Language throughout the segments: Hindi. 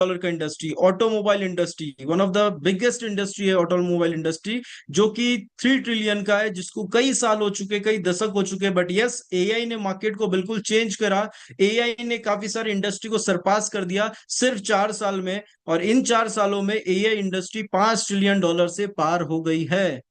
डॉलर का industry, automobile industry, one of the biggest industry है ऑटोमोबाइल इंडस्ट्री, जो कि 3 ट्रिलियन का है, जिसको कई साल हो चुके, कई दशक हो चुके। बट यस, एआई ने मार्केट को बिल्कुल चेंज करा। एआई ने काफी सारी इंडस्ट्री को सरपास कर दिया सिर्फ 4 साल में। और इन 4 सालों में एआई इंडस्ट्री $5 ट्रिलियन से पार हो गई है।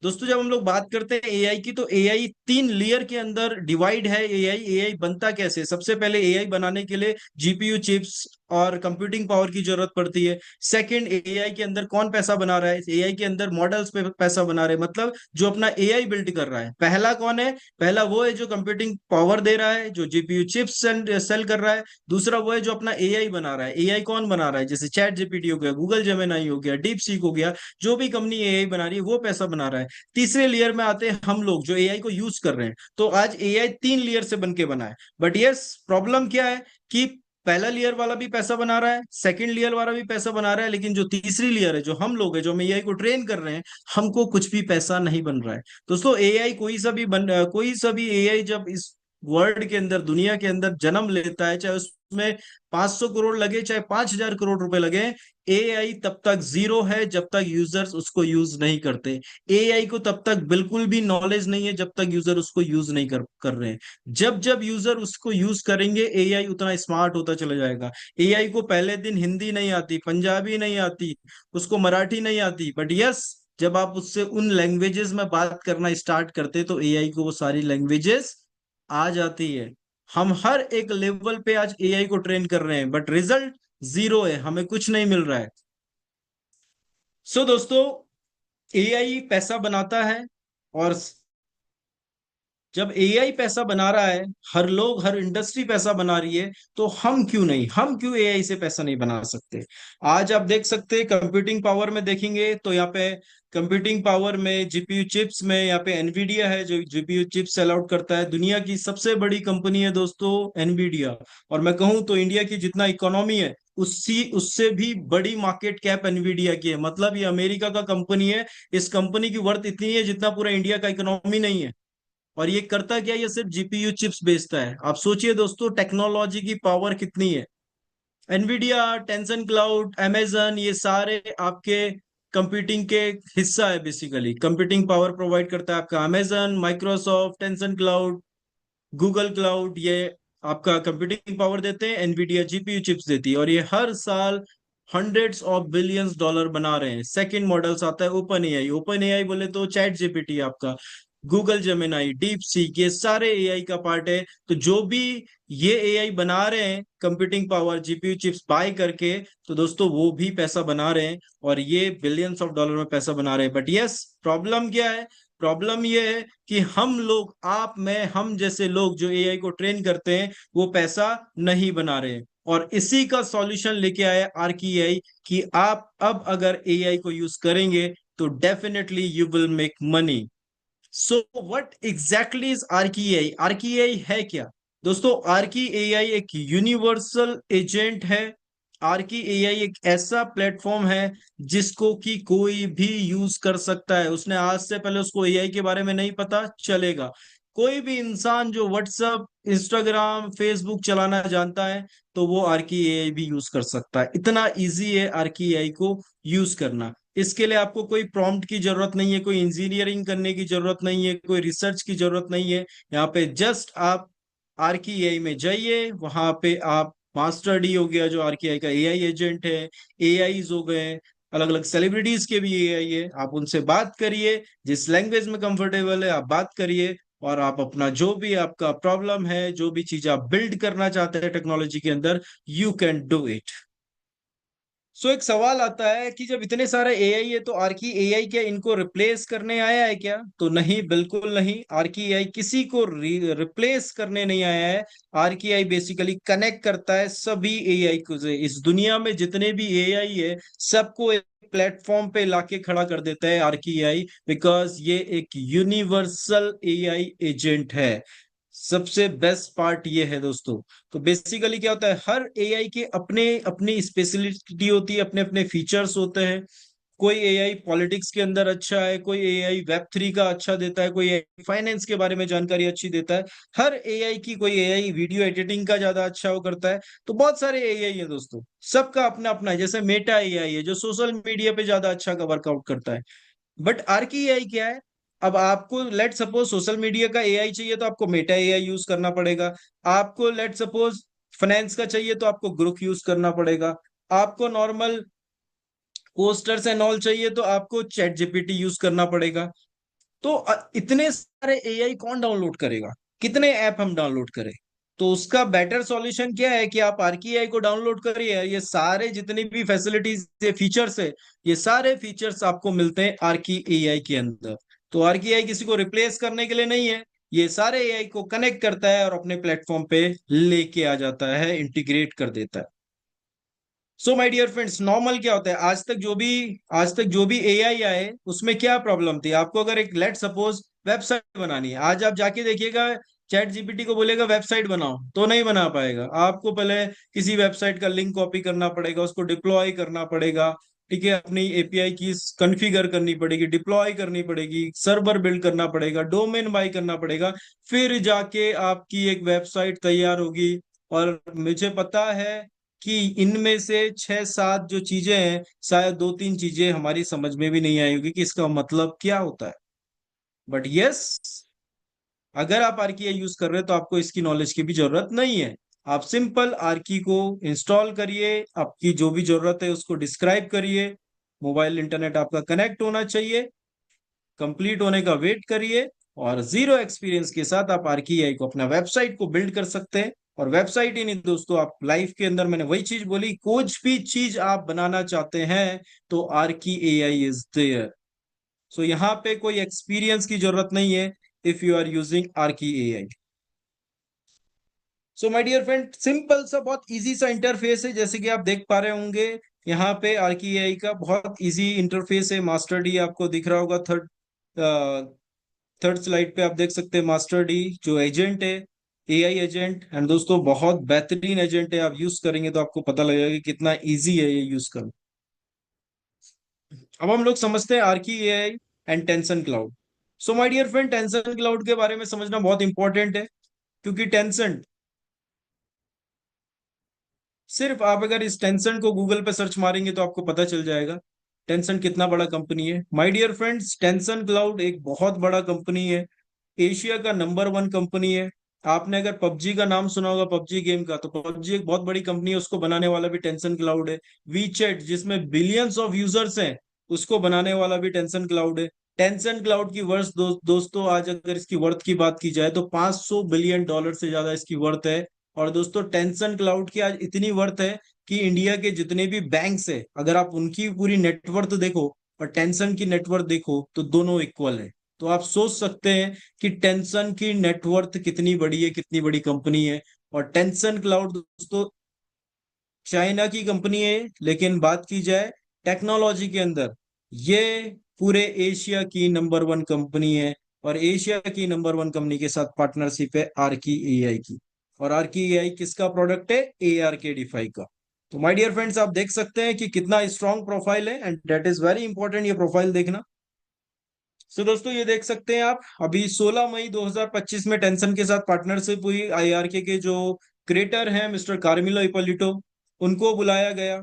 दोस्तों, जब हम लोग बात करते हैं एआई की, तो एआई 3 लेयर के अंदर डिवाइड है। एआई एआई बनता कैसे? सबसे पहले एआई बनाने के लिए जीपीयू चिप्स और कंप्यूटिंग पावर की जरूरत पड़ती है। सेकंड, एआई के अंदर कौन पैसा बना रहा है? एआई के अंदर मॉडल्स पे पैसा बना रहे हैं, मतलब जो अपना एआई बिल्ड कर रहा है। पहला कौन है? पहला वो है जो कंप्यूटिंग पावर दे रहा है, जो जीपीयू चिप्स सेल कर रहा है। दूसरा वो है जो अपना एआई बना रहा है। एआई कौन बना रहा है? जैसे चैट जीपीटी हो गया, गूगल जेमिनाई हो गया, डीप सीक हो गया, जो भी कंपनी एआई बना रही है वो पैसा बना रहा है। तीसरे लेयर में आते हैं हम लोग जो एआई को यूज कर रहे हैं। तो आज एआई 3 लेयर से बन के बना है। बट यस, प्रॉब्लम क्या है कि पहला लेयर वाला भी पैसा बना रहा है, सेकंड लेयर वाला भी पैसा बना रहा है, लेकिन जो तीसरी लेयर है, जो हम लोग है, जो हम एआई को ट्रेन कर रहे हैं, हमको कुछ भी पैसा नहीं बन रहा है। दोस्तों, एआई कोई सा भी एआई जब इस वर्ल्ड के अंदर, दुनिया के अंदर जन्म लेता है, चाहे उसमें 500 करोड़ लगे, चाहे 5,000 करोड़ रुपए लगे, एआई तब तक जीरो है जब तक यूजर्स उसको यूज नहीं करते। एआई को तब तक बिल्कुल भी नॉलेज नहीं है जब तक यूजर उसको यूज नहीं कर रहे हैं। जब जब यूजर उसको यूज करेंगे, एआई उतना स्मार्ट होता चला जाएगा। एआई को पहले दिन हिंदी नहीं आती, पंजाबी नहीं आती, उसको मराठी नहीं आती, बट यस, जब आप उससे उन लैंग्वेजेस में बात करना स्टार्ट करते तो एआई को वो सारी लैंग्वेजेस आ जाती है। हम हर एक लेवल पे आज एआई को ट्रेन कर रहे हैं, बट रिजल्ट जीरो है, हमें कुछ नहीं मिल रहा है। दोस्तों, एआई पैसा बनाता है। और जब एआई पैसा बना रहा है, हर लोग, हर इंडस्ट्री पैसा बना रही है, तो हम क्यों नहीं, हम क्यों एआई से पैसा नहीं बना सकते? आज आप देख सकते हैं, कंप्यूटिंग पावर में देखेंगे तो यहाँ पे कंप्यूटिंग पावर में, जीपीयू चिप्स में, यहाँ पे एनवीडिया है जो जीपीयू चिप्स सेल आउट करता है। दुनिया की सबसे बड़ी कंपनी है दोस्तों एनवीडिया। और मैं कहूँ तो इंडिया की जितना इकोनॉमी है, उसी उससे भी बड़ी मार्केट कैप एनवीडिया की है। मतलब ये अमेरिका का कंपनी है। इस कंपनी की वर्थ इतनी है जितना पूरा इंडिया का इकोनॉमी नहीं है। और ये करता क्या? ये सिर्फ जीपीयू चिप्स बेचता है। आप सोचिए दोस्तों, टेक्नोलॉजी की पावर कितनी है। एनवीडिया, टेंसन क्लाउड, अमेजन, ये सारे आपके कंप्यूटिंग के हिस्सा है। बेसिकली कंप्यूटिंग पावर प्रोवाइड करता है आपका Amazon, Microsoft, tension cloud, Google cloud. ये आपका कंप्यूटिंग पावर देते हैं, एनवीडिया जीपीयू चिप्स देती है। और ये हर साल हंड्रेड्स ऑफ बिलियंस डॉलर बना रहे हैं। सेकंड मॉडल्स आता है ओपन एआई। ओपन एआई बोले तो चैट जीपीटी आपका, गूगल जेमिनाई, डीप सीक, ये सारे एआई का पार्ट है। तो जो भी ये एआई बना रहे हैं computing power GPU chips buy करके, तो दोस्तों वो भी पैसा बना रहे हैं, और ये बिलियंस ऑफ डॉलर में पैसा बना रहे हैं। बट यस, प्रॉब्लम क्या है? प्रॉब्लम ये है कि हम लोग, आप, मैं, हम जैसे लोग जो एआई को ट्रेन करते हैं, वो पैसा नहीं बना रहे हैं। और इसी का सॉल्यूशन लेके आया आर्की एआई, कि आप अब अगर एआई को यूज करेंगे तो definitely you will make money. So what exactly is Archie AI? Archie AI है क्या? दोस्तों, आर्की एआई एक यूनिवर्सल एजेंट है। आर्की एआई एक ऐसा प्लेटफॉर्म है जिसको कि कोई भी यूज कर सकता है। उसने आज से पहले, उसको एआई के बारे में नहीं पता चलेगा। कोई भी इंसान जो व्हाट्सएप, इंस्टाग्राम, फेसबुक चलाना जानता है, तो वो आर्की एआई भी यूज कर सकता है। इतना इजी है आर्की एआई को यूज करना। इसके लिए आपको कोई प्रॉम्प्ट की जरूरत नहीं है, कोई इंजीनियरिंग करने की जरूरत नहीं है, कोई रिसर्च की जरूरत नहीं है। यहाँ पे जस्ट आप आरकेआई में जाइए, वहां पे आप मास्टर डी हो गया जो आरकेआई का एआई एजेंट है, एआईज हो गए, अलग अलग सेलिब्रिटीज के भी एआई है, आप उनसे बात करिए। जिस लैंग्वेज में कंफर्टेबल है आप बात करिए, और आप अपना जो भी आपका प्रॉब्लम है, जो भी चीज आप बिल्ड करना चाहते हैं टेक्नोलॉजी के अंदर, यू कैन डू इट। एक सवाल आता है कि जब इतने सारे एआई है, तो आर्की एआई क्या इनको रिप्लेस करने आया है क्या? तो नहीं, बिल्कुल नहीं। आर्की एआई किसी को रिप्लेस करने नहीं आया है। आर्की एआई बेसिकली कनेक्ट करता है सभी एआई को से। इस दुनिया में जितने भी एआई है, सबको एक प्लेटफॉर्म पे लाके खड़ा कर देता है आर्की एआई, बिकॉज ये एक यूनिवर्सल एआई एजेंट है। सबसे बेस्ट पार्ट ये है दोस्तों। तो बेसिकली क्या होता है, हर एआई के अपने अपनी स्पेशलिटी होती है, अपने अपने फीचर्स होते हैं। कोई एआई पॉलिटिक्स के अंदर अच्छा है, कोई एआई वेब 3 का अच्छा देता है, कोई एआई फाइनेंस के बारे में जानकारी अच्छी देता है। हर एआई की, कोई एआई वीडियो एडिटिंग का ज्यादा अच्छा वो करता है। तो बहुत सारे एआई है दोस्तों, सबका अपना अपना है। जैसे मेटा एआई है जो सोशल मीडिया पे ज्यादा अच्छा का वर्कआउट करता है। बट आर्की एआई क्या है? अब आपको लेट सपोज सोशल मीडिया का एआई चाहिए तो आपको मेटा एआई यूज करना पड़ेगा। आपको लेट सपोज फाइनेंस का चाहिए तो आपको ग्रुप यूज करना पड़ेगा। आपको नॉर्मल पोस्टर्स एंड ऑल चाहिए तो आपको चैट जीपीटी यूज करना पड़ेगा। तो इतने सारे एआई कौन डाउनलोड करेगा? कितने ऐप हम डाउनलोड करें? तो उसका बेटर सॉल्यूशन क्या है कि आप आरकी एआई को डाउनलोड करिए। ये सारे जितनी भी फैसिलिटीज, ये फीचर्स है, ये सारे फीचर्स आपको मिलते हैं आरकी एआई के अंदर। तो आरकी एआई किसी को रिप्लेस करने के लिए नहीं है, ये सारे एआई को कनेक्ट करता है और अपने प्लेटफॉर्म पे लेके आ जाता है, इंटीग्रेट कर देता है। So my dear friends, normal क्या होता है? आज तक जो भी एआई आए उसमें क्या प्रॉब्लम थी? आपको अगर एक लेट सपोज वेबसाइट बनानी है, आज आप जाके देखिएगा, चैट जीपीटी को बोलेगा वेबसाइट बनाओ तो नहीं बना पाएगा। आपको पहले किसी वेबसाइट का लिंक कॉपी करना पड़ेगा, उसको डिप्लॉय करना पड़ेगा, ठीक है, अपनी एपीआई की कॉन्फ़िगर करनी पड़ेगी, डिप्लॉय करनी पड़ेगी, सर्वर बिल्ड करना पड़ेगा, डोमेन बाय करना पड़ेगा, फिर जाके आपकी एक वेबसाइट तैयार होगी। और मुझे पता है कि इनमें से 6-7 जो चीजें हैं, शायद 2-3 चीजें हमारी समझ में भी नहीं आई होगी कि इसका मतलब क्या होता है। बट यस, अगर आप आरकी यूज कर रहे हो तो आपको इसकी नॉलेज की भी जरूरत नहीं है। आप सिंपल आरकी को इंस्टॉल करिए, आपकी जो भी जरूरत है उसको डिस्क्राइब करिए, मोबाइल इंटरनेट आपका कनेक्ट होना चाहिए, कंप्लीट होने का वेट करिए, और जीरो एक्सपीरियंस के साथ आप आरकी आई को, अपना वेबसाइट को बिल्ड कर सकते हैं। और वेबसाइट ही नहीं दोस्तों, आप लाइफ के अंदर, मैंने वही चीज बोली, कुछ भी चीज आप बनाना चाहते हैं तो Arki AI is there. So यहाँ पे कोई एक्सपीरियंस की जरूरत नहीं है if you are using Arki AI. So my dear friend, simple सा बहुत इजी सा इंटरफेस है, जैसे कि आप देख पा रहे होंगे। यहाँ पे आरकी एआई का बहुत इजी इंटरफेस है। मास्टर डी आपको दिख रहा होगा, थर्ड स्लाइड पे आप देख सकते हैं मास्टर डी जो एजेंट है, एआई एजेंट। एंड दोस्तों बहुत बेहतरीन एजेंट है, आप यूज करेंगे तो आपको पता लगेगा कि कितना इजी है ये यूज करना। अब हम लोग समझते हैं Arki AI and Tencent cloud. So my dear friend, Tencent cloud के बारे में समझना बहुत इंपॉर्टेंट है, क्योंकि टेंसन, सिर्फ आप अगर इस टेंशन को गूगल पे सर्च मारेंगे तो आपको पता चल जाएगा टेंशन कितना बड़ा कंपनी है। My dear friends, Tencent cloud एक बहुत बड़ा कंपनी है, एशिया का नंबर 1 कंपनी है। आपने अगर पबजी का नाम सुना होगा, पबजी गेम का, तो पबजी एक बहुत बड़ी कंपनी है, उसको बनाने वाला भी टेंशन क्लाउड है। वीचैट जिसमें बिलियंस ऑफ यूजर्स हैं, उसको बनाने वाला भी टेंशन क्लाउड है। टेंशन क्लाउड की वर्थ दोस्तों, आज अगर इसकी वर्थ की बात की जाए तो $500 बिलियन से ज्यादा इसकी वर्थ है। और दोस्तों टेंशन क्लाउड की आज इतनी वर्थ है कि इंडिया के जितने भी बैंक्स है, अगर आप उनकी पूरी नेटवर्थ देखो और टेंशन की नेटवर्थ देखो तो दोनों इक्वल है। तो आप सोच सकते हैं कि टेंशन की नेटवर्थ कितनी बड़ी है, कितनी बड़ी कंपनी है। और टेंशन क्लाउड दोस्तों चाइना की कंपनी है, लेकिन बात की जाए टेक्नोलॉजी के अंदर, ये पूरे एशिया की नंबर 1 कंपनी है। और एशिया की नंबर 1 कंपनी के साथ पार्टनरशिप है आर्की एआई की। और आर्की एआई किसका प्रोडक्ट है? ARK-DeFi का। तो माय डियर फ्रेंड्स, आप देख सकते हैं कि कितना स्ट्रांग प्रोफाइल है, and that is very important ये प्रोफाइल देखना। सो दोस्तों ये देख सकते हैं आप, अभी 16 मई 2025 में टेंशन के साथ पार्टनरशिप हुई। आईआरके के जो क्रिएटर हैं मिस्टर कार्मिलो इपोलिटो, उनको बुलाया गया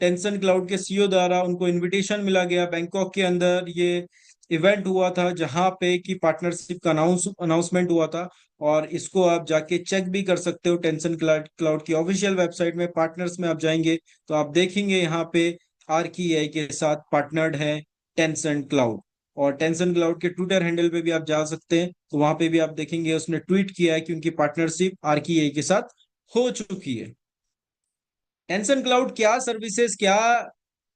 टेंशन क्लाउड के सीईओ द्वारा, उनको इनविटेशन मिला गया। बैंकॉक के अंदर ये इवेंट हुआ था जहां पे कि पार्टनरशिप का अनाउंसमेंट हुआ था। और इसको आप जाके चेक भी कर सकते हो, टेंशन क्लाउड की ऑफिशियल वेबसाइट में पार्टनर्स में आप जाएंगे तो आप देखेंगे यहाँ पे आर्की एआई के साथ पार्टनर्ड है टेंशन क्लाउड। और टेंशन क्लाउड के ट्विटर हैंडल पे भी आप जा सकते हैं, तो वहां पे भी आप देखेंगे उसने ट्वीट किया है कि उनकी पार्टनरशिप आर्की एआई के साथ हो चुकी है। टेंशन क्लाउड क्या सर्विसेज, क्या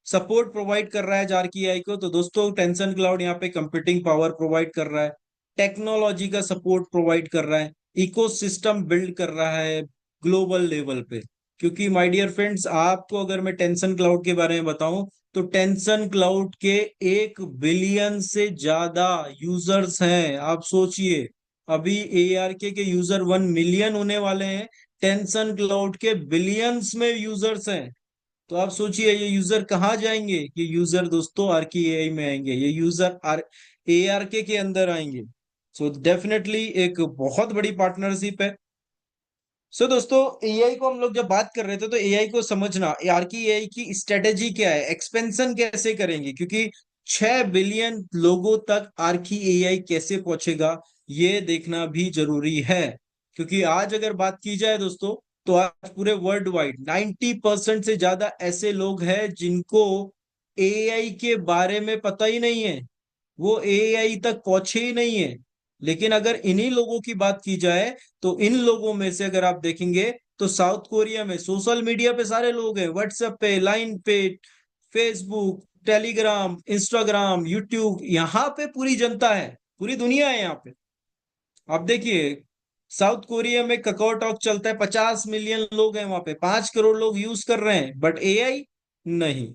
सपोर्ट प्रोवाइड कर रहा है जारकी आई को? तो दोस्तों टेंशन क्लाउड यहाँ पे कंप्यूटिंग पावर प्रोवाइड कर रहा है, टेक्नोलॉजी का सपोर्ट प्रोवाइड कर रहा है, इकोसिस्टम बिल्ड कर रहा है ग्लोबल लेवल पे। क्योंकि माय डियर फ्रेंड्स, आपको अगर मैं टेंशन क्लाउड के बारे में बताऊं तो टेंशन क्लाउड के 1 बिलियन से ज्यादा यूजर्स हैं। आप सोचिए, अभी एआरके के यूजर 1 मिलियन होने वाले हैं, टेंशन क्लाउड के बिलियंस में यूजर्स हैं। तो आप सोचिए ये यूजर कहाँ जाएंगे? ये यूजर दोस्तों आरकी एआई में आएंगे, ये यूजर आर एआरके के अंदर आएंगे। सो डेफिनेटली एक बहुत बड़ी पार्टनरशिप है। सो दोस्तों, एआई को हम लोग जब बात कर रहे थे तो एआई को समझना, आरकी एआई की स्ट्रेटेजी क्या है, एक्सपेंशन कैसे करेंगे, क्योंकि 6 बिलियन लोगों तक आरकी एआई कैसे पहुंचेगा ये देखना भी जरूरी है। क्योंकि आज अगर बात की जाए दोस्तों, तो आज पूरे वर्ल्ड वाइड 90% से ज्यादा ऐसे लोग हैं जिनको एआई के बारे में पता ही नहीं है, वो एआई तक पहुंचे ही नहीं है। लेकिन अगर इन्हीं लोगों की बात की जाए, तो इन लोगों में से अगर आप देखेंगे तो साउथ कोरिया में सोशल मीडिया पे सारे लोग हैं, व्हाट्सएप पे, लाइन पे, फेसबुक, टेलीग्राम, इंस्टाग्राम, यूट्यूब, यहाँ पे पूरी जनता है, पूरी दुनिया है यहाँ पे। आप देखिए, साउथ कोरिया में kakao टॉक चलता है, 50 मिलियन लोग हैं वहां पे, 5 करोड़ लोग यूज कर रहे हैं, बट एआई नहीं।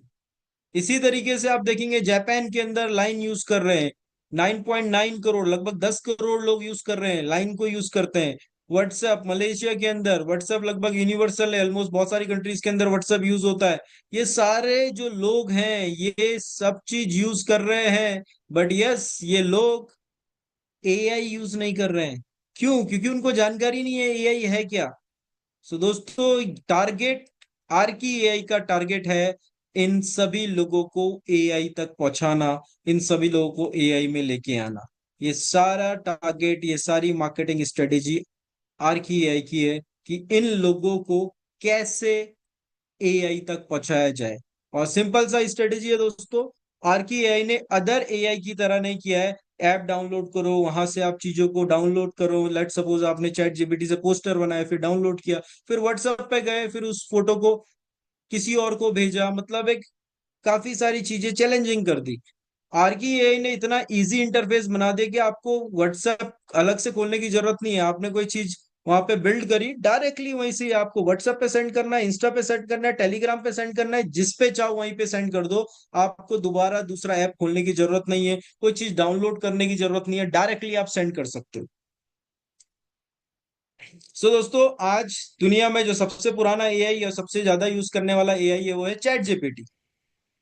इसी तरीके से आप देखेंगे जापान के अंदर लाइन यूज कर रहे हैं, 9.9 करोड़, लगभग 10 करोड़ लोग यूज कर रहे हैं, लाइन को यूज करते हैं। व्हाट्सएप मलेशिया के अंदर, व्हाट्सएप लगभग यूनिवर्सल है, ऑलमोस्ट बहुत सारी कंट्रीज के अंदर व्हाट्सएप यूज होता है। ये सारे जो लोग हैं ये सब चीज यूज कर रहे हैं, बट यस ये लोग एआई यूज नहीं कर रहे हैं। क्यों? क्योंकि उनको जानकारी नहीं है एआई है क्या। सो दोस्तों, टारगेट आर की एआई का टारगेट है इन सभी लोगों को एआई तक पहुंचाना, इन सभी लोगों को एआई में लेके आना। ये सारा टारगेट, ये सारी मार्केटिंग स्ट्रेटेजी आर की एआई की है कि इन लोगों को कैसे एआई तक पहुंचाया जाए। और सिंपल सा स्ट्रेटेजी है दोस्तों, आर की एआई ने अदर एआई की तरह नहीं किया है, ऐप डाउनलोड करो, वहां से आप चीजों को डाउनलोड करो। लेट सपोज आपने चैट जीपीटी से पोस्टर बनाया, फिर डाउनलोड किया, फिर व्हाट्सएप पे गए, फिर उस फोटो को किसी और को भेजा, मतलब एक काफी सारी चीजें चैलेंजिंग कर दी। आरकी एआई ने इतना इजी इंटरफेस बना दिया कि आपको व्हाट्सएप अलग से खोलने की जरूरत नहीं है। आपने कोई चीज वहां पे बिल्ड करी, डायरेक्टली वहीं से आपको व्हाट्सएप पे सेंड करना है, इंस्टा पे सेंड करना है, टेलीग्राम पे सेंड करना है, जिस पे चाहो वहीं पे सेंड कर दो। आपको दोबारा दूसरा ऐप खोलने की जरूरत नहीं है, कोई चीज डाउनलोड करने की जरूरत नहीं है, डायरेक्टली आप सेंड कर सकते हो। सो दोस्तों, आज दुनिया में जो सबसे पुराना एआई और सबसे ज्यादा यूज करने वाला एआई है वो है चैट जीपीटी।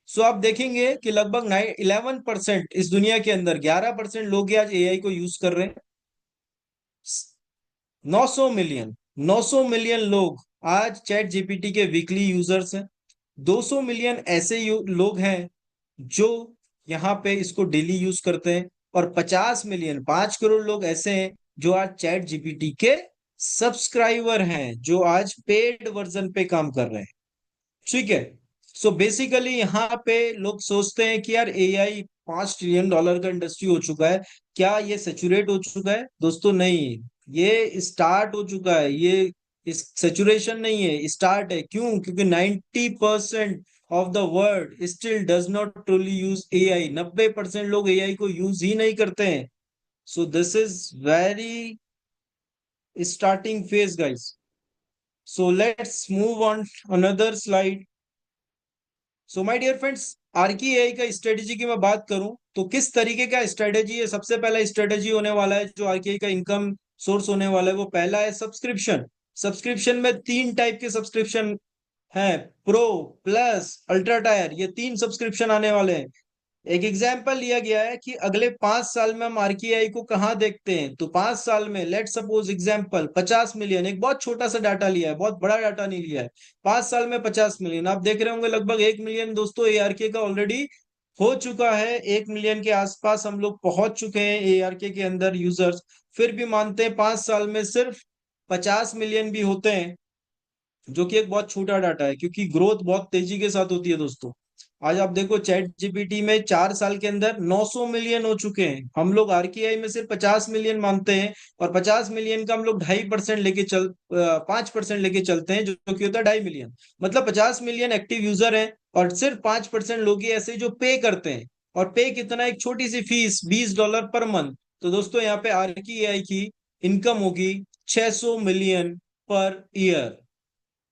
सो आप देखेंगे कि लगभग 11% इस दुनिया के अंदर, 11% लोग ही आज एआई को यूज कर रहे हैं। 900 मिलियन, 900 मिलियन लोग आज चैट जीपीटी के वीकली यूजर्स हैं। 200 मिलियन ऐसे लोग हैं जो यहाँ पे इसको डेली यूज करते हैं। और 50 मिलियन, 5 करोड़ लोग ऐसे हैं जो आज चैट जीपीटी के सब्सक्राइबर हैं, जो आज पेड वर्जन पे काम कर रहे हैं। ठीक है। सो बेसिकली यहाँ पे लोग सोचते हैं कि यार एआई $5 ट्रिलियन का इंडस्ट्री हो चुका है, क्या ये सेचुरेट हो चुका है? दोस्तों नहीं, ये स्टार्ट हो चुका है। ये इस सेचुरेशन नहीं है, स्टार्ट है। क्यों? क्योंकि 90% of the world still does not truly use AI. 90% लोग एआई को यूज ही नहीं करते हैं। So this is very starting phase guys. So let's move on another slide. So my dear friends, Arki AI का स्ट्रेटेजी की मैं बात करूं तो किस तरीके का स्ट्रेटेजी है? सबसे पहला स्ट्रेटेजी होने वाला है जो आरकी का इनकम सोर्स होने वाला है, वो पहला है सब्सक्रिप्शन। सब्सक्रिप्शन में तीन टाइप के सब्सक्रिप्शन है, प्रो, प्लस, अल्ट्रा टायर, ये तीन सब्सक्रिप्शन आने वाले हैं। एक एग्जाम्पल लिया गया है कि अगले 5 साल में हम आरकेआई को कहाँ देखते हैं, तो 5 साल में लेट सपोज एग्जाम्पल 50 मिलियन, एक बहुत छोटा सा डाटा लिया है, बहुत बड़ा डाटा नहीं लिया है। 5 साल में 50 मिलियन, आप देख रहे होंगे लगभग 1 मिलियन दोस्तों एआरके का ऑलरेडी हो चुका है। 1 मिलियन के आसपास हम लोग पहुंच चुके हैं एआरके के अंदर यूजर्स। फिर भी मानते हैं 5 साल में सिर्फ 50 मिलियन भी होते हैं, जो कि एक बहुत छोटा डाटा है, क्योंकि ग्रोथ बहुत तेजी के साथ होती है दोस्तों। आज आप देखो चैट जीपीटी में 4 साल के अंदर 900 मिलियन हो चुके हैं। हम लोग आरकेआई में सिर्फ 50 मिलियन मानते हैं, और 50 मिलियन का हम लोग 2.5% लेके 5% लेके चलते हैं, जो कि होता है 2.5 मिलियन। मतलब 50 मिलियन एक्टिव यूजर है, और सिर्फ 5% लोग ही ऐसे जो पे करते हैं। और पे कितना? एक छोटी सी फीस, $20 पर मंथ। तो दोस्तों यहाँ पे आरकेआई की इनकम होगी 600 मिलियन पर ईयर।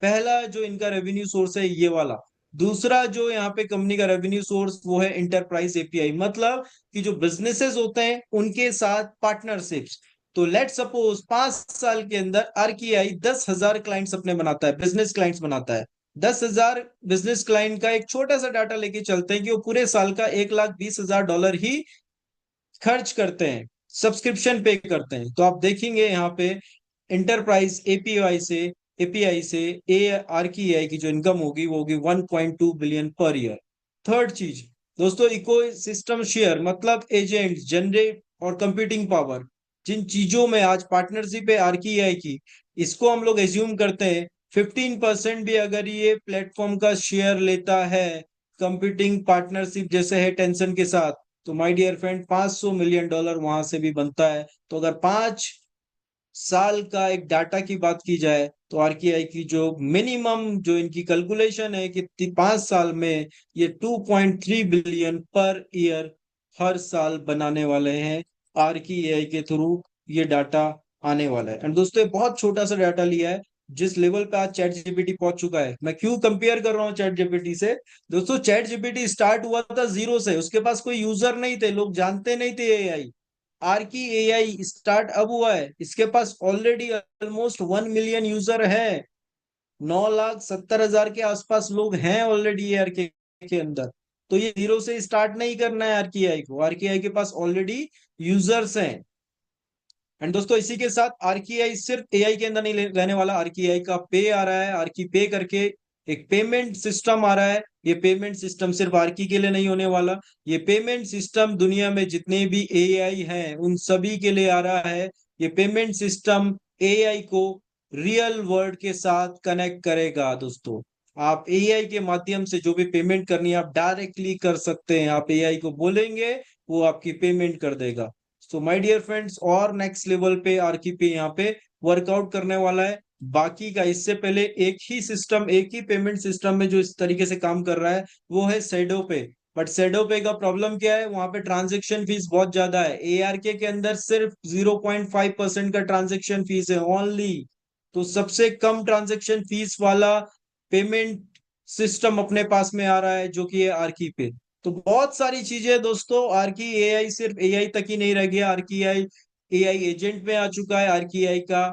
पहला जो इनका रेवेन्यू सोर्स है ये वाला। दूसरा जो यहाँ पे कंपनी का रेवेन्यू सोर्स वो है इंटरप्राइज एपीआई, मतलब कि जो बिजनेसेस होते हैं उनके साथ पार्टनरशिप्स। तो लेट सपोज 5 साल के अंदर आरकेआई 10,000 क्लाइंट्स अपने बनाता है, बिजनेस क्लाइंट्स बनाता है। 10,000 बिजनेस क्लाइंट का एक छोटा सा डाटा लेके चलते हैं कि वो पूरे साल का $1,20,000 ही खर्च करते हैं, सब्सक्रिप्शन पे करते हैं। तो आप देखेंगे यहाँ पे इंटरप्राइज एपीआई से ए आर की आई की जो इनकम होगी वो होगी 1.2 बिलियन पर ईयर। थर्ड चीज दोस्तों, इको सिस्टम शेयर मतलब एजेंट जनरेट और कंप्यूटिंग पावर, जिन चीजों में आज पार्टनरशिप है आर की आई की, इसको हम लोग एज्यूम करते हैं 15% भी अगर ये प्लेटफॉर्म का शेयर लेता है कंप्यूटिंग पार्टनरशिप जैसे है टेंशन के साथ, तो माय डियर फ्रेंड $500 मिलियन वहां से भी बनता है। तो अगर 5 साल का एक डाटा की बात की जाए तो आरकेआई की जो मिनिमम जो इनकी कैलकुलेशन है कि 5 साल में ये 2.3 बिलियन पर ईयर हर साल बनाने वाले हैं। आरकेआई के थ्रू ये डाटा आने वाला है। एंड दोस्तों, ये बहुत छोटा सा डाटा लिया है जिस लेवल पे आज चैट जीपीटी पहुंच चुका है। मैं क्यों कंपेयर कर रहा हूँ चैट जीपीटी से? दोस्तों, चैट जीपीटी स्टार्ट हुआ था जीरो से, उसके पास कोई यूजर नहीं थे, लोग जानते नहीं थे एआई। आर की एआई स्टार्ट अब हुआ है, इसके पास ऑलरेडी ऑलमोस्ट 1 मिलियन यूजर है, 9,70,000 के आसपास लोग हैं ऑलरेडी एआर के अंदर। तो ये जीरो से स्टार्ट नहीं करना है आरकेआई को, आरकेआई के पास ऑलरेडी यूजर्स हैं। एंड दोस्तों, इसी के साथ आरकेआई सिर्फ एआई के अंदर नहीं रहने वाला, आरकेआई का पे आ रहा है, आरकी पे करके एक पेमेंट सिस्टम आ रहा है। ये पेमेंट सिस्टम सिर्फ आरकी के लिए नहीं होने वाला, ये पेमेंट सिस्टम दुनिया में जितने भी एआई हैं उन सभी के लिए आ रहा है। ये पेमेंट सिस्टम एआई को रियल वर्ल्ड के साथ कनेक्ट करेगा। दोस्तों, आप एआई के माध्यम से जो भी पेमेंट करनी है आप डायरेक्टली कर सकते हैं, आप एआई को बोलेंगे वो आपकी पेमेंट कर देगा। सो माय डियर फ्रेंड्स, और नेक्स्ट लेवल पे आरकीपी यहाँ पे वर्कआउट करने वाला है। बाकी का इससे पहले एक ही सिस्टम, एक ही पेमेंट सिस्टम में जो इस तरीके से काम कर रहा है वो है सेडो पे। बट सेडो पे का प्रॉब्लम क्या है, वहां पे ट्रांजेक्शन फीस बहुत ज्यादा है। एआरके के अंदर सिर्फ 0.5% का ट्रांजेक्शन फीस है ओनली। तो सबसे कम ट्रांजेक्शन फीस वाला पेमेंट सिस्टम अपने पास में आ रहा है जो कि है आरकी पे। तो बहुत सारी चीजें हैं दोस्तों, आरकी एआई सिर्फ एआई तक ही नहीं रह गया, आरकी आई एआई एजेंट में आ चुका है, आरकी आई का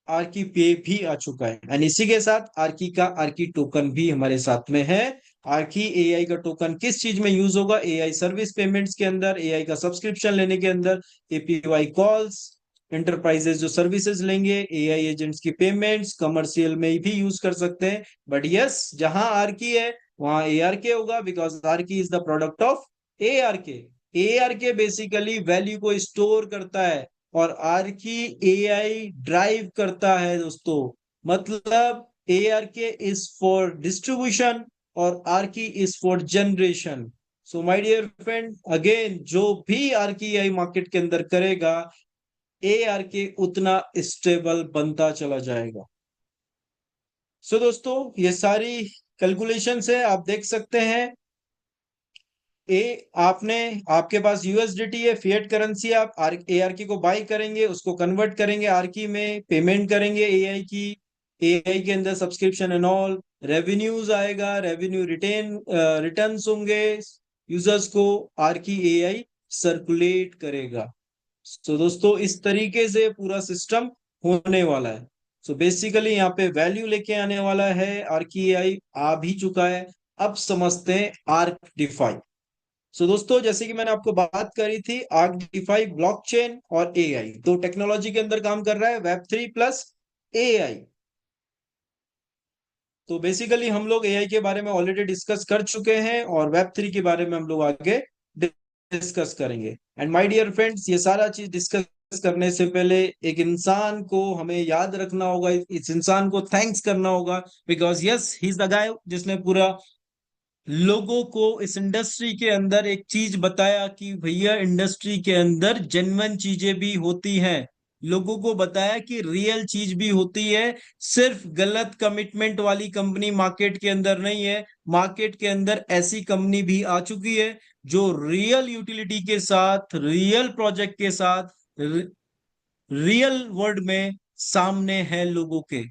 आरकी पे भी आ चुका है। एंड इसी के साथ आरकी का आरकी टोकन भी हमारे साथ में है। आरकी एआई का टोकन किस चीज में यूज होगा? एआई सर्विस पेमेंट्स के अंदर, एआई का सब्सक्रिप्शन लेने के अंदर, एपीवाई कॉल्स, इंटरप्राइजेस जो सर्विसेज लेंगे, एआई एजेंट्स की पेमेंट्स, कमर्शियल में भी यूज कर सकते हैं। बट यस, जहां आरकी है वहां एआरके होगा, because आरकी is the product of ARK. ARK basically value को स्टोर करता है और आर की एआई ड्राइव करता है दोस्तों। मतलब AR K is for distribution और R K is for generation. So my dear friend, again जो भी आर की एआई मार्केट के अंदर करेगा, एआर के उतना स्टेबल बनता चला जाएगा। सो दोस्तों, ये सारी कैलकुलेशंस है, आप देख सकते हैं। आपने, आपके पास यूएसडीटी है, फिएट करेंसी, आप एआरकी को बाई करेंगे, उसको कन्वर्ट करेंगे आरकी में, पेमेंट करेंगे एआई की, एआई के अंदर सब्सक्रिप्शन एंड ऑल रेवेन्यूज आएगा, रेवेन्यू रिटर्न्स होंगे यूजर्स को, आरकी एआई सर्कुलेट करेगा। तो दोस्तों, इस तरीके से पूरा सिस्टम होने वाला है। सो बेसिकली यहाँ पे वैल्यू लेके आने वाला है आरकी एआई, आ भी चुका है। अब समझते हैं आर्क डिफाई। सो दोस्तों, जैसे कि मैंने आपको बात करी थी, आर्क डिफाई ब्लॉकचेन और एआई दो टेक्नोलॉजी के अंदर काम कर रहा है, वेब 3 प्लस एआई। तो बेसिकली हम लोग एआई के बारे में ऑलरेडी डिस्कस कर चुके हैं और वेब 3 के बारे में हम लोग आगे डिस्कस करेंगे। एंड माय डियर फ्रेंड्स, ये सारा चीज डिस्कस करने से पहले एक इंसान को हमें याद रखना होगा, इस इंसान को थैंक्स करना होगा, because yes, he is the guy जिसने पूरा लोगों को इस इंडस्ट्री के अंदर एक चीज बताया कि भैया इंडस्ट्री के अंदर जेन्युइन चीजें भी होती हैं। लोगों को बताया कि रियल चीज भी होती है, सिर्फ गलत कमिटमेंट वाली कंपनी मार्केट के अंदर नहीं है। मार्केट के अंदर ऐसी कंपनी भी आ चुकी है जो रियल यूटिलिटी के साथ, रियल प्रोजेक्ट के साथ, रियल वर्ल्ड में सामने है लोगों के।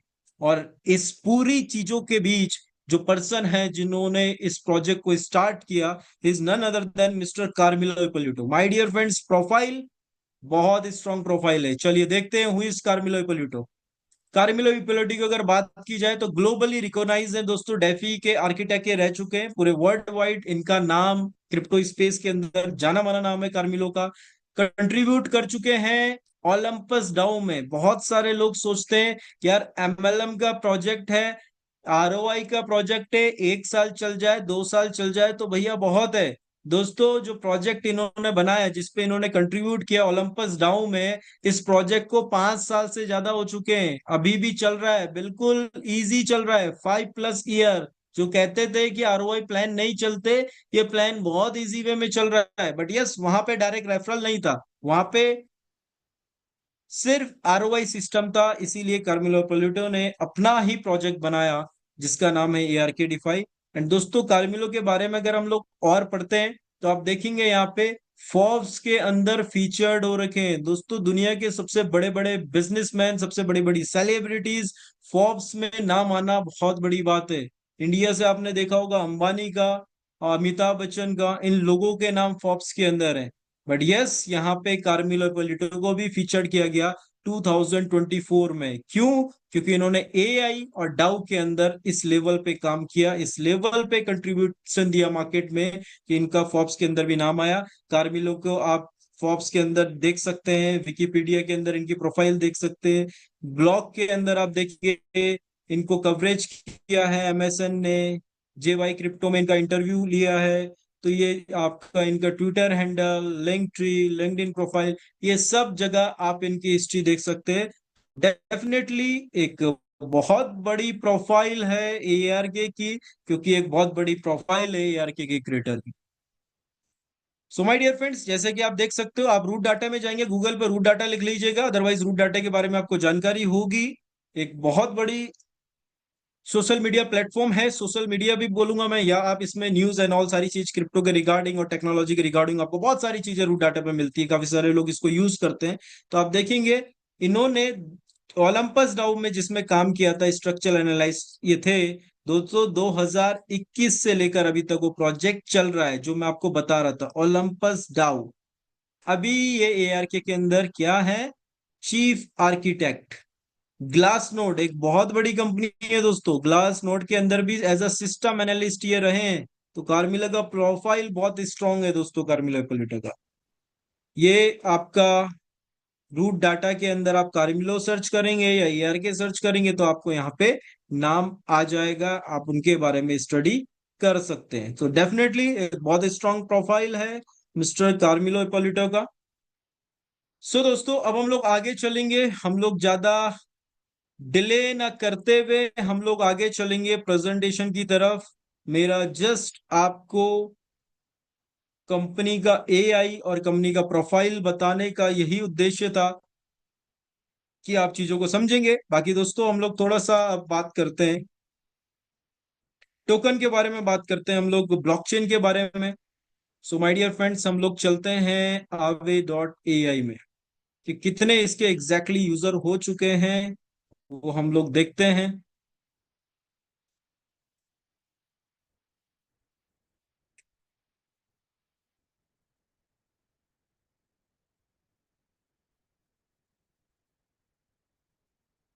और इस पूरी चीजों के बीच जो पर्सन है जिन्होंने इस प्रोजेक्ट को स्टार्ट किया, is none other than mister Carmelo Ipolito. My dear friends, profile बहुत स्ट्रॉन्ग प्रोफाइल है। चलिए देखते हैं हु इज कार्मिलो इपोलिटो। कार्मिलो इपिलोटी की अगर बात की जाए तो ग्लोबली रिकॉग्नाइज है दोस्तों, डेफी के आर्किटेक्ट के रह चुके हैं पूरे वर्ल्ड वाइड। इनका नाम क्रिप्टो स्पेस के अंदर जाना माना नाम है कार्मिलो का। कंट्रीब्यूट कर चुके हैं ओलंपस डाउ में। बहुत सारे लोग सोचते हैं कि यार एमएलएम का प्रोजेक्ट है, आरओआई का प्रोजेक्ट है, 1 साल चल जाए 2 साल चल जाए तो भैया बहुत है। दोस्तों जो प्रोजेक्ट इन्होंने बनाया, जिसपे इन्होंने कंट्रीब्यूट किया ओलंपस डाउ में, इस प्रोजेक्ट को 5 साल से ज्यादा हो चुके हैं, अभी भी चल रहा है, बिल्कुल इजी चल रहा है, 5+ ईयर। जो कहते थे कि आरओआई प्लान नहीं चलते, ये प्लान बहुत इजी वे में चल रहा है। बट यस, वहां पे डायरेक्ट रेफरल नहीं था, वहां पे सिर्फ आरओआई सिस्टम था। इसीलिए कार्मिलो पोलिटो ने अपना ही प्रोजेक्ट बनाया जिसका नाम है एआरके डिफाई। एंड दोस्तों कार्मिलो के बारे में अगर हम लोग और पढ़ते हैं तो आप देखेंगे यहाँ पे फोर्ब्स के अंदर फीचर्ड हो रखे हैं दोस्तों। दुनिया के सबसे बड़े बड़े बिजनेसमैन, सबसे बड़ी बड़ी सेलिब्रिटीज फोर्ब्स में नाम आना बहुत बड़ी बात है। इंडिया से आपने देखा होगा अंबानी का, अमिताभ बच्चन का, इन लोगों के नाम फोर्ब्स के अंदर है। बट यस, यहाँ पे कार्मिलो पोलिटो को भी फीचर किया गया 2024 में। क्यों? क्योंकि इन्होंने एआई और डाउ के अंदर इस लेवल पे काम किया, इस लेवल पे कंट्रीब्यूशन दिया मार्केट में कि इनका फोर्ब्स के अंदर भी नाम आया। कार्मिलो को आप फोर्ब्स के अंदर देख सकते हैं, विकिपीडिया के अंदर इनकी प्रोफाइल देख सकते हैं, ब्लॉग के अंदर आप देखिए इनको कवरेज किया है एमएसएन ने, जेवाई क्रिप्टो में इनका इंटरव्यू लिया है। तो ये आपका इनका Twitter handle, link tree, LinkedIn profile, ये सब जगह आप इनकी हिस्ट्री देख सकते हैं। डेफिनेटली एक बहुत बड़ी प्रोफाइल है एआरके की, क्योंकि एक बहुत बड़ी प्रोफाइल है एआरके के क्रिएटर की। सो माय डियर फ्रेंड्स, जैसे कि आप देख सकते हो, आप रूट डाटा में जाएंगे, गूगल पे रूट डाटा लिख लीजिएगा, अदरवाइज रूट डाटा के बारे में आपको जानकारी होगी। एक बहुत बड़ी सोशल मीडिया प्लेटफॉर्म है, सोशल मीडिया भी बोलूंगा मैं, या आप इसमें न्यूज एंड ऑल सारी चीज क्रिप्टो के रिगार्डिंग और टेक्नोलॉजी के रिगार्डिंग आपको बहुत सारी चीजें रूट डाटा पे मिलती है, काफी सारे लोग इसको यूज करते हैं। तो आप देखेंगे इन्होंने ओलंपस डाउ में जिसमें काम किया था स्ट्रक्चरल एनालाइज, ये थे दोस्तों 2021 से लेकर अभी तक वो प्रोजेक्ट चल रहा है जो मैं आपको बता रहा था ओलंपस डाउ। अभी ये एआरके के अंदर क्या है, चीफ आर्किटेक्ट। ग्लास नोड एक बहुत बड़ी कंपनी है दोस्तों, ग्लास नोड के अंदर भी एज अ सिस्टम एनालिस्ट ये रहे हैं। तो कार्मिला का प्रोफाइल बहुत स्ट्रांग है दोस्तों, कार्मिला पोलिटा का। ये आपका रूट डाटा के अंदर आप कार्मिलो सर्च करेंगे या एआरके सर्च करेंगे तो आपको यहाँ पे नाम आ जाएगा, आप उनके बारे में स्टडी कर सकते हैं। तो डेफिनेटली एक बहुत स्ट्रांग प्रोफाइल है मिस्टर कार्मिलो पोलिटो का। सो दोस्तों अब हम लोग आगे चलेंगे, हम लोग ज्यादा डिले ना करते हुए हम लोग आगे चलेंगे प्रेजेंटेशन की तरफ। मेरा जस्ट आपको कंपनी का एआई और कंपनी का प्रोफाइल बताने का यही उद्देश्य था कि आप चीजों को समझेंगे। बाकी दोस्तों हम लोग थोड़ा सा अब बात करते हैं टोकन के बारे में, बात करते हैं हम लोग ब्लॉकचेन के बारे में। सो माय डियर फ्रेंड्स, हम लोग चलते हैं Aave.ai में कि कितने इसके एग्जैक्टली यूजर हो चुके हैं, वो हम लोग देखते हैं।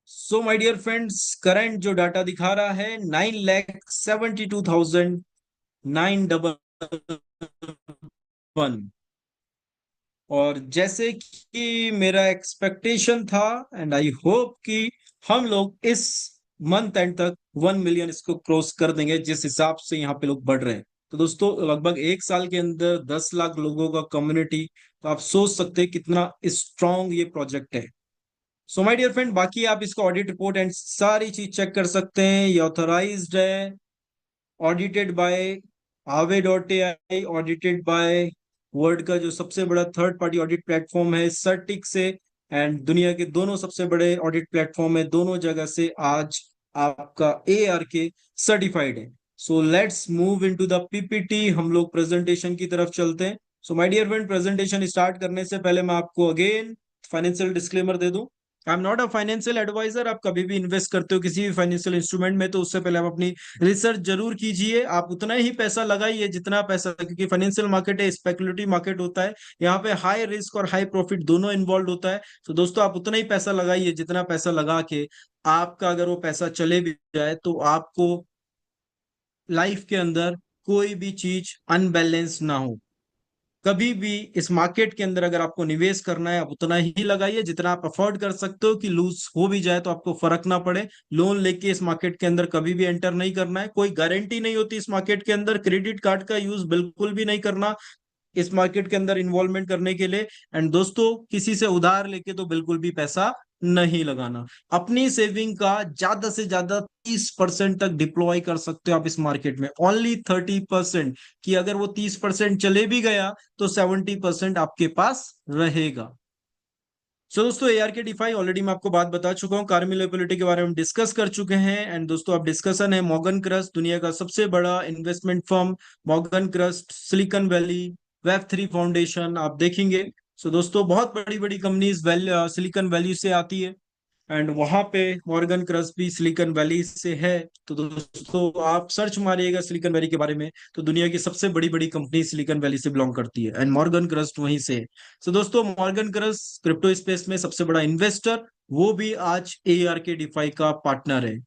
So my dear friends, current जो डाटा दिखा रहा है 9,72,911। और जैसे कि मेरा एक्सपेक्टेशन था एंड आई होप कि हम लोग इस मंथ एंड तक 1 मिलियन इसको क्रॉस कर देंगे, जिस हिसाब से यहाँ पे लोग बढ़ रहे हैं। तो दोस्तों लगभग 1 साल के अंदर 10 लाख लोगों का कम्युनिटी, तो आप सोच सकते हैं कितना स्ट्रांग ये प्रोजेक्ट है। सो माय डियर फ्रेंड, बाकी आप इसका ऑडिट रिपोर्ट एंड सारी चीज चेक कर सकते हैं, ये ऑथराइज्ड है, audited bye Aave.ai, audited bye world का जो सबसे बड़ा थर्ड पार्टी ऑडिट प्लेटफॉर्म है सर्टिक से। एंड दुनिया के दोनों सबसे बड़े ऑडिट प्लेटफॉर्म है, दोनों जगह से आज आपका ARK सर्टिफाइड है। So let's move into the PPT, हम लोग प्रेजेंटेशन की तरफ चलते हैं। So my dear friend, presentation start करने से पहले मैं आपको अगेन फाइनेंशियल डिस्क्लेमर दे दूं। I am not a financial advisor. आप कभी भी इन्वेस्ट करते हो किसी भी फाइनेंशियल इंस्ट्रूमेंट में, तो उससे पहले आप अपनी रिसर्च जरूर कीजिए। आप उतना ही पैसा लगाइए जितना पैसा, क्योंकि फाइनेंशियल मार्केट है, स्पेकुलेटिव मार्केट होता है, यहाँ पे हाई रिस्क और हाई प्रॉफिट दोनों इन्वॉल्व होता है। तो दोस्तों आप उतना ही पैसा लगाइए जितना पैसा लगा के आपका अगर वो पैसा चले भी जाए तो आपको लाइफ के अंदर कोई भी चीज अनबैलेंस ना हो। कभी भी इस मार्केट के अंदर अगर आपको निवेश करना है, आप उतना ही लगाइए जितना आप अफोर्ड कर सकते हो, कि लूज हो भी जाए तो आपको फर्क ना पड़े। लोन लेके इस मार्केट के अंदर कभी भी एंटर नहीं करना है। कोई गारंटी नहीं होती इस मार्केट के अंदर। क्रेडिट कार्ड का यूज बिल्कुल भी नहीं करना इस मार्केट के अंदर इन्वॉल्वमेंट करने के लिए। एंड दोस्तों किसी से उधार लेके तो बिल्कुल भी पैसा नहीं लगाना। अपनी सेविंग का ज्यादा से ज्यादा 30% तक डिप्लॉय कर सकते हो आप इस मार्केट में, ओनली 30%। कि अगर वो 30% चले भी गया तो 70% आपके पास रहेगा। सो दोस्तों एआर के डिफाई ऑलरेडी मैं आपको बात बता चुका हूँ, कार्मिल लिक्विडिटी के बारे में डिस्कस कर चुके हैं। एंड दोस्तों अब डिस्कशन है मॉर्गन क्रस्ट, दुनिया का सबसे बड़ा investment firm Morgan crust, silicon valley, web three foundation आप देखेंगे। सो दोस्तों बहुत बड़ी बड़ी कंपनीज सिलिकॉन वैली से आती है, एंड वहां पे मॉर्गन क्रस्ट भी सिलिकॉन वैली से है। तो दोस्तों आप सर्च मारिएगा सिलिकॉन वैली के बारे में, तो दुनिया की सबसे बड़ी बड़ी कंपनी सिलिकॉन वैली से बिलोंग करती है, एंड मॉर्गन क्रस्ट वहीं से है। तो दोस्तों मॉर्गन क्रस्ट क्रिप्टो स्पेस में सबसे बड़ा इन्वेस्टर, वो भी आज एआर के डिफाई का पार्टनर है।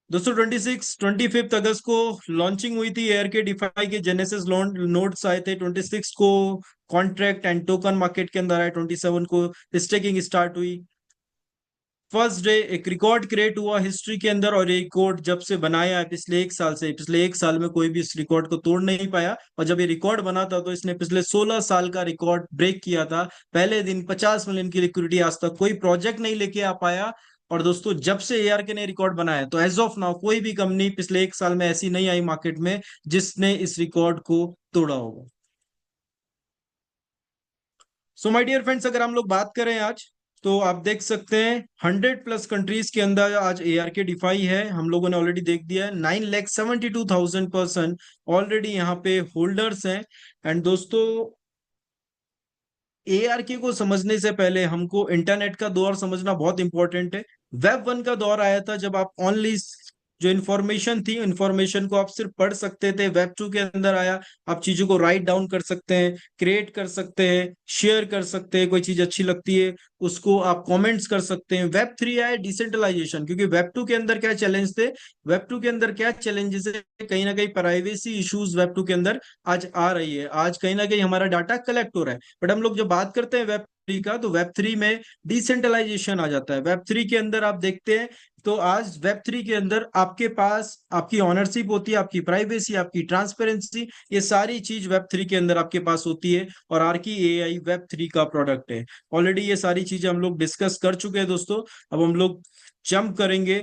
दोस्तों 25 अगस्त को लॉन्चिंग हुई थी एआर के डिफाई के जेनेसिस नोड्स आए थे। 26 को कॉन्ट्रैक्ट एंड टोकन मार्केट के अंदर आए। 27 को स्टेकिंग स्टार्ट हुई। फर्स्ट डे एक रिकॉर्ड क्रिएट हुआ हिस्ट्री के अंदर, और ये रिकॉर्ड जब से बनाया है पिछले 1 साल से, पिछले 1 साल में कोई भी इस रिकॉर्ड को तोड़ नहीं पाया। और जब ये रिकॉर्ड बना था तो इसने पिछले 16 साल का रिकॉर्ड ब्रेक किया था। पहले दिन 50 मिलियन की लिक्विडिटी, आज तक कोई प्रोजेक्ट नहीं लेके आ पाया। और दोस्तों जब से एआरके ने रिकॉर्ड बनाया तो एज ऑफ नाउ कोई भी कंपनी पिछले 1 साल में ऐसी नहीं आई मार्केट में जिसने इस रिकॉर्ड को तोड़ा होगा। सो माय डियर फ्रेंड्स, अगर हम लोग बात करें आज, तो आप देख सकते हैं 100+ कंट्रीज के अंदर आज एआर के डिफाई है। हम लोगों ने ऑलरेडी देख दिया है 9,72,000 पर्सन ऑलरेडी यहाँ पे होल्डर्स हैं। एंड दोस्तों एआरके को समझने से पहले हमको इंटरनेट का दौर समझना बहुत इंपॉर्टेंट है। वेब 1 का दौर आया था जब आप ओनली जो इन्फॉर्मेशन थी, इन्फॉर्मेशन को आप सिर्फ पढ़ सकते थे। वेब 2 के अंदर आया, आप चीजों को राइट डाउन कर सकते हैं, क्रिएट कर सकते हैं, शेयर कर सकते हैं। कोई चीज अच्छी लगती है उसको आप कमेंट्स कर सकते हैं। वेब 3 आया डिसेंट्रलाइजेशन, क्योंकि वेब 2 के अंदर क्या चैलेंज थे, वेब 2 के अंदर क्या चैलेंजेस है, कहीं ना कहीं प्राइवेसी इश्यूज वेब 2 के अंदर आज आ रही है। आज कहीं ना कहीं हमारा डाटा कलेक्ट हो रहा है, बट हम लोग जब बात करते हैं वेब 3 का, तो वेब 3 में डिसेंट्रलाइजेशन आ जाता है। वेब 3 के अंदर आप देखते हैं तो आज वेब 3 के अंदर आपके पास आपकी ऑनरशिप होती है, आपकी प्राइवेसी, आपकी ट्रांसपेरेंसी, ये सारी चीज वेब 3 के अंदर आपके पास होती है। और आर्की एआई वेब 3 का प्रोडक्ट है। ऑलरेडी ये सारी चीजें हम लोग डिस्कस कर चुके हैं दोस्तों। अब हम लोग जंप करेंगे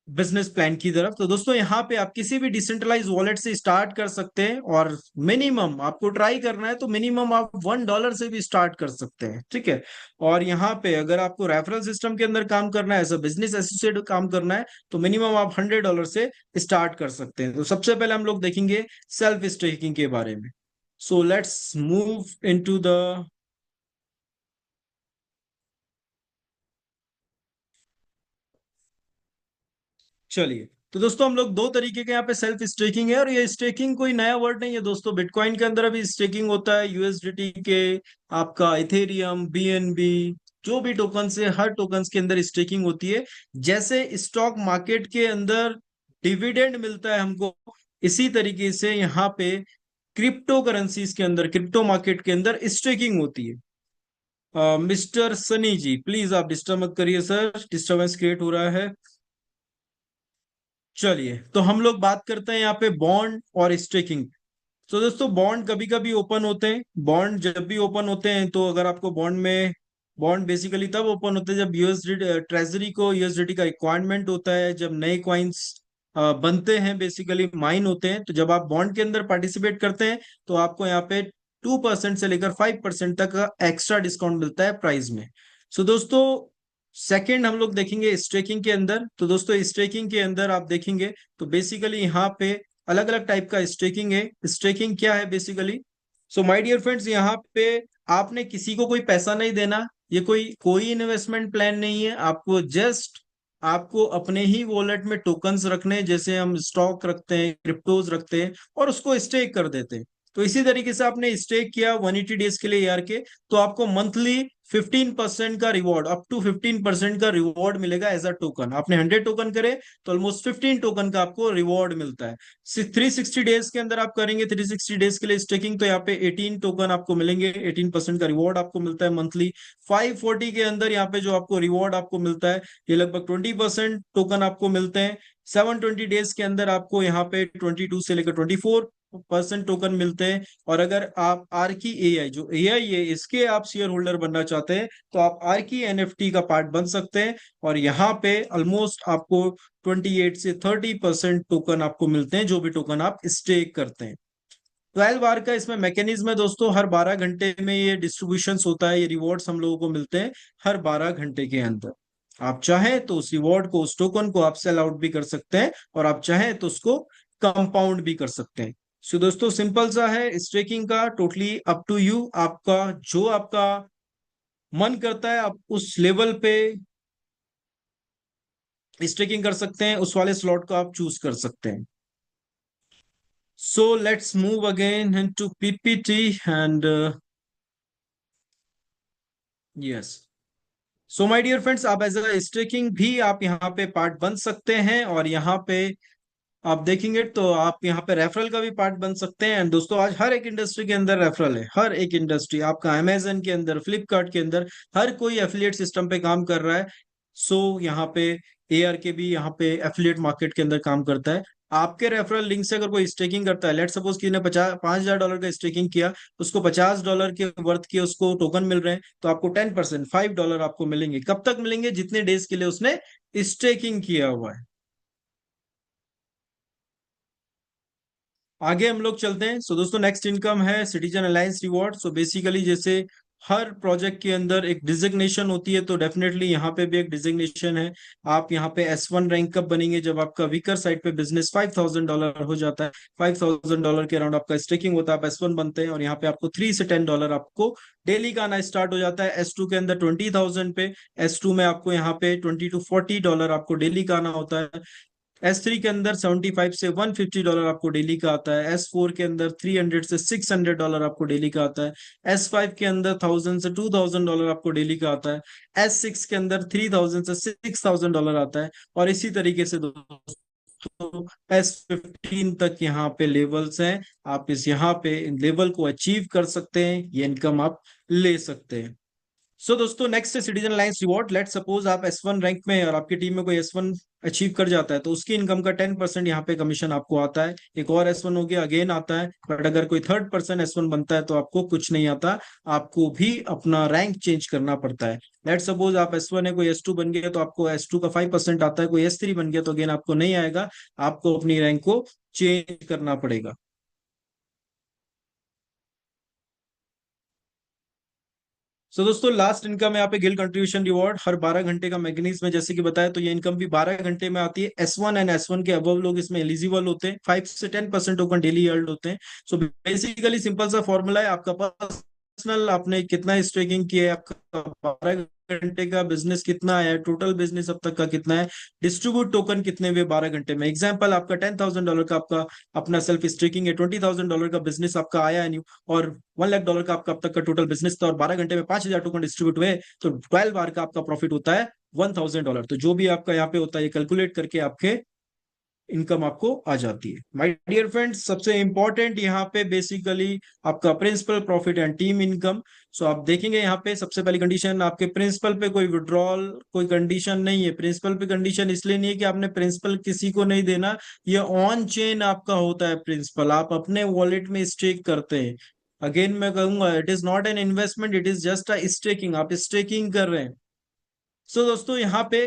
बिजनेस प्लान की तरफ। तो दोस्तों यहाँ पे आप किसी भी डिसेंट्रलाइज वॉलेट से स्टार्ट कर सकते हैं, और मिनिमम आपको ट्राई करना है तो मिनिमम आप $1 से भी स्टार्ट कर सकते हैं, ठीक है। और यहाँ पे अगर आपको रेफरल सिस्टम के अंदर काम करना है, एज अ बिजनेस एसोसिएट काम करना है, तो मिनिमम आप $100 से स्टार्ट कर सकते हैं। तो सबसे पहले हम लोग देखेंगे सेल्फ स्टेकिंग के बारे में। सो लेट्स मूव इनटू द, चलिए। तो दोस्तों हम लोग दो तरीके के यहाँ पे सेल्फ स्टेकिंग है, और ये स्टेकिंग कोई नया वर्ड नहीं है दोस्तों। बिटकॉइन के अंदर अभी स्टेकिंग होता है, यूएसडीटी के, आपका इथेरियम, बीएनबी, जो भी टोकन है हर टोकन के अंदर स्टेकिंग होती है। जैसे स्टॉक मार्केट के अंदर डिविडेंड मिलता है हमको, इसी तरीके से यहाँ पे क्रिप्टो करेंसीज के अंदर, क्रिप्टो मार्केट के अंदर स्टेकिंग होती है। मिस्टर सनी जी प्लीज आप डिस्टर्ब मत करिए सर, डिस्टर्बेंस क्रिएट हो रहा है। चलिए तो हम लोग बात करते हैं यहाँ पे बॉन्ड और स्टेकिंग। तो दोस्तों बॉन्ड कभी कभी ओपन होते हैं। बॉन्ड जब भी ओपन होते हैं, तो अगर आपको बॉन्ड में, बॉन्ड बेसिकली तब ओपन होते हैं जब यूएसडी ट्रेजरी को यूएसडीटी का रिक्वायरमेंट होता है, जब नए कॉइन्स बनते हैं, बेसिकली माइन होते हैं। तो जब आप बॉन्ड के अंदर पार्टिसिपेट करते हैं तो आपको यहाँ पे 2% से लेकर 5% तक का एक्स्ट्रा डिस्काउंट मिलता है प्राइस में। सो दोस्तों सेकंड हम लोग देखेंगे स्टेकिंग के अंदर। तो दोस्तों स्टेकिंग के अंदर आप देखेंगे तो बेसिकली यहाँ पे अलग अलग टाइप का स्टेकिंग है। स्टेकिंग क्या है basically, so my dear friends, यहाँ पे आपने किसी को कोई पैसा नहीं देना, ये कोई कोई इन्वेस्टमेंट प्लान नहीं है। आपको जस्ट आपको अपने ही वॉलेट में टोकन्स रखने हैं, जैसे हम स्टॉक रखते हैं, क्रिप्टोज रखते हैं, और उसको स्टेक कर देते हैं। तो इसी तरीके से आपने स्टेक किया 180 डेज के लिए यार के, तो आपको मंथली 15% का रिवॉर्ड, अप टू 15% का रिवॉर्ड मिलेगा एज अ टोकन। आपने 100 टोकन करे तो ऑलमोस्ट 15 टोकन का आपको रिवॉर्ड मिलता है। 360 डेज के अंदर आप करेंगे 360 डेज के लिए स्टेकिंग, तो यहाँ पे 18 टोकन आपको मिलेंगे, 18% का रिवॉर्ड आपको मिलता है मंथली। 540 के अंदर यहाँ पे जो आपको रिवॉर्ड आपको मिलता है, ये लगभग 20% टोकन आपको मिलते हैं। 720 डेज के अंदर आपको यहाँ पे 22 से लेकर 24% टोकन मिलते हैं। और अगर आप आर की एआई, जो एआई है, इसके आप शेयर होल्डर बनना चाहते हैं, तो आप आर की एनएफटी का पार्ट बन सकते हैं। और यहाँ पे ऑलमोस्ट आपको 28 से 30% टोकन आपको मिलते हैं, जो भी टोकन आप स्टेक करते हैं। 12 बार का इसमें मैकेनिज्म है दोस्तों, हर 12 घंटे में ये डिस्ट्रीब्यूशन होता है, ये रिवॉर्ड्स हम लोगों को मिलते हैं हर 12 घंटे के अंदर। आप चाहें तो उस रिवॉर्ड को, उस टोकन को आप सेल आउट भी कर सकते हैं, और आप चाहें तो उसको कंपाउंड भी कर सकते हैं। सो दोस्तों, सिंपल सा है स्टेकिंग का, टोटली अप टू यू। आपका जो आपका मन करता है आप उस लेवल पे स्टेकिंग कर सकते हैं, उस वाले स्लॉट को आप चूज कर सकते हैं। So let's move again into PPT and yes. So my dear friends, आप एज अ स्टेकिंग भी आप यहाँ पे पार्ट बन सकते हैं, और यहाँ पे आप देखेंगे तो आप यहाँ पे रेफरल का भी पार्ट बन सकते हैं। एंड दोस्तों, आज हर एक इंडस्ट्री के अंदर रेफरल है, हर एक इंडस्ट्री, आपका अमेजन के अंदर, फ्लिपकार्ट के अंदर, हर कोई एफिलिएट सिस्टम पे काम कर रहा है। सो यहाँ पे एआर के भी यहाँ पे एफिलिएट मार्केट के अंदर काम करता है। आपके रेफरल लिंक से अगर कोई स्टेकिंग करता है, लेट सपोज कि ने 50,000 $5,000 का स्टेकिंग किया, उसको $50 के वर्थ के उसको टोकन मिल रहे हैं, तो आपको 10% $5 आपको मिलेंगे। कब तक मिलेंगे? जितने डेज के लिए उसने स्टेकिंग किया हुआ है। आगे हम लोग चलते हैं। सो दोस्तों, नेक्स्ट इनकम है citizen alliance reward. So basically जैसे हर प्रोजेक्ट के अंदर एक डिजिग्नेशन होती है, तो डेफिनेटली यहाँ पे भी एक डिजिग्नेशन है। आप यहाँ पे S1 रैंक कब बनेंगे? जब आपका वीकर साइड पे बिजनेस $5,000 हो जाता है, $5,000 के अराउंड आपका स्टेकिंग होता है, आप S1 बनते हैं, और यहाँ पे आपको $3 से $10 आपको डेली का आना स्टार्ट हो जाता है। S2 के अंदर 20,000 पे, S2 में आपको यहाँ पे $20 to $40 आपको डेली का आना होता है। S3 के अंदर 75 से $150 आपको डेली का आता है। S4 के अंदर 300 से $600 आपको डेली का आता है। S5 के अंदर 1000 से $2,000 आपको डेली का आता है। S6 के अंदर 3000 से $6,000 आता है। और इसी तरीके से दोस्तों S15 तक यहाँ पे लेवल्स हैं। आप इस यहाँ पे इन लेवल को अचीव कर सकते हैं, ये इनकम आप ले सकते हैं। सो दोस्तों, नेक्स्ट है citizen alliance reward. Let suppose आप S1 रैंक में हैं और आपकी टीम में कोई S1 अचीव कर जाता है, तो उसकी इनकम का 10% यहाँ पे कमीशन आपको आता है। एक और S1 हो गया, अगेन आता है। बट अगर कोई थर्ड पर्सन S1 बनता है तो आपको कुछ नहीं आता, आपको भी अपना रैंक चेंज करना पड़ता है। लेट सपोज आप S1 है, कोई S2 बन गया, तो आपको S2 का 5% आता है। कोई S3 बन गया तो अगेन आपको नहीं आएगा, आपको अपनी रैंक को चेंज करना पड़ेगा। सो दोस्तों, लास्ट इनकम है यहाँ पे गिल कंट्रीब्यूशन रिवॉर्ड, हर 12 घंटे का मैकेनिज्म है, जैसे कि बताया। तो ये इनकम भी 12 घंटे में आती है। S1 एंड S1 के अबव लोग इसमें एलिजिबल होते हैं। 5 से 10% टोकन डेली अर्न होते हैं। सो बेसिकली सिंपल सा फॉर्मूला है, आपका पर्सनल आपने कितना स्टेकिंग किया है, आपका 12 घंटे का बिजनेस कितना है, टोटल बिजनेस अब तक का कितना है, डिस्ट्रीब्यूट टोकन कितने हुए 12 घंटे में। एग्जाम्पल, आपका $10,000 का आपका अपना सेल्फ स्टेकिंग है, $20,000 का बिजनेस आपका आया है न्यू, और $1 लाख का आपका अब तक का टोटल बिजनेस था, और 12 घंटे में 5,000 टोकन डिस्ट्रीब्यूट हुए, तो 12 बार का आपका प्रॉफिट होता है $1,000। तो जो भी आपका यहाँ पे होता है, ये कैलकुलेट करके आपके इनकम आपको आ जाती है। माय डियर फ्रेंड्स, सबसे इंपॉर्टेंट यहाँ पे बेसिकली आपका principal profit and team income. So आप देखेंगे यहाँ पे सबसे पहली कंडीशन, आपके प्रिंसिपल पे कोई विड्रॉल कोई कंडीशन नहीं है। प्रिंसिपल पे कंडीशन इसलिए नहीं है कि आपने प्रिंसिपल किसी को नहीं देना, ये ऑन चेन आपका होता है प्रिंसिपल, आप अपने वॉलेट में स्टेक करते हैं। अगेन मैं कहूंगा, it is not an investment, it is just a staking, आप स्टेकिंग कर रहे हैं। सो दोस्तों, यहाँ पे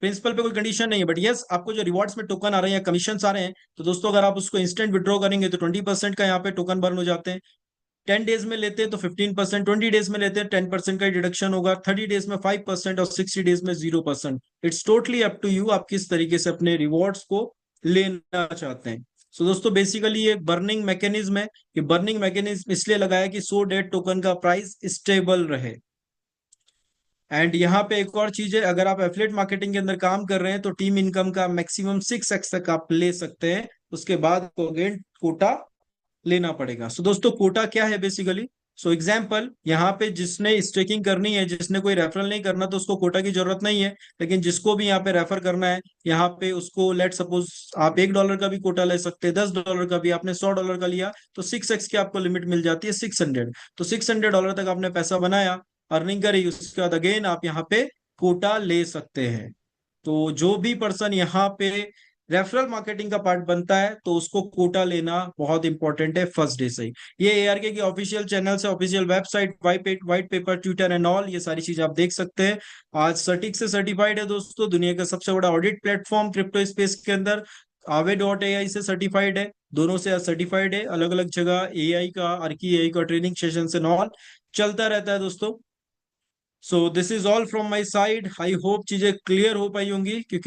प्रिंसिपल पे कोई कंडीशन नहीं है, बट यस, आपको जो रिवॉर्ड्स में टोकन आ रहे हैं या कमीशन आ रहे हैं, तो दोस्तों अगर आप उसको इंस्टेंट विड्रॉ करेंगे तो 20% का यहाँ पे टोकन बर्न हो जाते हैं। 10 डेज में लेते हैं तो 15%, 20 डेज में लेते हैं 10% का डिडक्शन होगा, 30 डेज में 5% और 60 डेज में 0%। It's totally up to you, आप किस तरीके से अपने रिवॉर्ड्स को लेना चाहते हैं। सो दोस्तों बेसिकली ये बर्निंग मैकेनिज्म है। ये बर्निंग मैकेनिज्म इसलिए लगाया कि सो डेट टोकन का प्राइस स्टेबल रहे। एंड यहाँ पे एक और चीज है, अगर आप एफिलिएट मार्केटिंग के अंदर काम कर रहे हैं तो टीम इनकम का मैक्सिमम 6x तक आप ले सकते हैं। उसके बाद आपको अगेन कोटा लेना पड़ेगा। सो दोस्तों कोटा क्या है बेसिकली? सो एग्जाम्पल, यहाँ पे जिसने स्टेकिंग करनी है, जिसने कोई रेफरल नहीं करना, तो उसको कोटा की जरूरत नहीं है। लेकिन जिसको भी यहाँ पे रेफर करना है, यहाँ पे उसको लेट सपोज आप $1 का भी कोटा ले सकते हैं, $10 का भी। आपने $100 का लिया तो 6x की आपको लिमिट मिल जाती है 600। तो $600 तक आपने पैसा बनाया, अर्निंग करी, उसके बाद अगेन आप यहाँ पे कोटा ले सकते हैं। तो जो भी पर्सन यहाँ पे रेफरल मार्केटिंग का पार्ट बनता है तो उसको कोटा लेना बहुत इंपॉर्टेंट है फर्स्ट डे से ही। ये एआरके की ऑफिशियल चैनल से, official website, white paper, Twitter and all, ये सारी चीज आप देख सकते हैं। आज सर्टिक से सर्टिफाइड है दोस्तों, दुनिया का सबसे बड़ा ऑडिट प्लेटफॉर्म क्रिप्टो स्पेस के अंदर। Aave.ai से सर्टिफाइड है, दोनों से सर्टिफाइड है। अलग अलग जगह एआई का, आर्की एआई का ट्रेनिंग सेशन से ऑल चलता रहता है दोस्तों। सो this is all from my side. I hope चीजें क्लियर हो पाई होंगी, क्योंकि